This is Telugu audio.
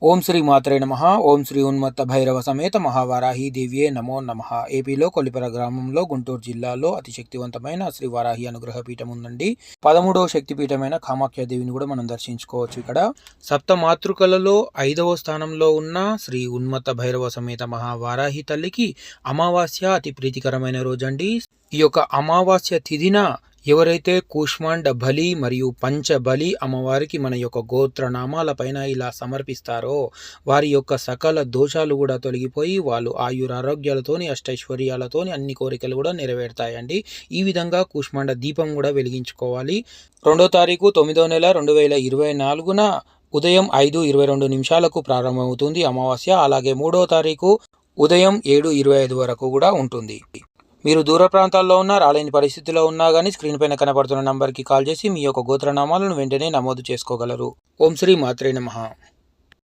ఓం శ్రీ మాత్రే నమః. ఓం శ్రీ ఉన్మత్త భైరవ సమేత మహావారాహి దేవ్యే నమో నమః. ఏపీలో కొల్లిపర గ్రామంలో గుంటూరు జిల్లాలో అతి శక్తివంతమైన శ్రీ వారాహి అనుగ్రహ పీఠం ఉందండి. 13వ శక్తిపీఠమైన కామాఖ్యాదేవిని కూడా మనం దర్శించుకోవచ్చు. ఇక్కడ సప్త మాతృకలలో 5వ స్థానంలో ఉన్న శ్రీ ఉన్మత్త భైరవ సమేత మహావారాహి తల్లికి అమావాస్య అతి ప్రీతికరమైన రోజండి. ఈ యొక్క అమావాస్య తిథిన ఎవరైతే కూష్మాండ బలి మరియు పంచబలి అమ్మవారికి మన యొక్క గోత్రనామాల పైన ఇలా సమర్పిస్తారో వారి యొక్క సకల దోషాలు కూడా తొలగిపోయి వాళ్ళు ఆయురారోగ్యాలతోని అష్టైశ్వర్యాలతోని అన్ని కోరికలు కూడా నెరవేరుతాయండి. ఈ విధంగా కూష్మాండ దీపం కూడా వెలిగించుకోవాలి. 2వ తారీఖు 9వ నెల 2024న ఉదయం 5:22 ప్రారంభమవుతుంది అమావాస్య. అలాగే 3వ తారీఖు ఉదయం 7:25 వరకు కూడా ఉంటుంది. మీరు దూర ప్రాంతాల్లో ఉన్నా, రాలేని పరిస్థితిలో ఉన్నా కానీ స్క్రీన్ పైన కనపడుతున్న నంబర్కి కాల్ చేసి మీ యొక్క గోత్రనామాలను వెంటనే నమోదు చేసుకోగలరు. ఓం శ్రీ మాత్రే నమః.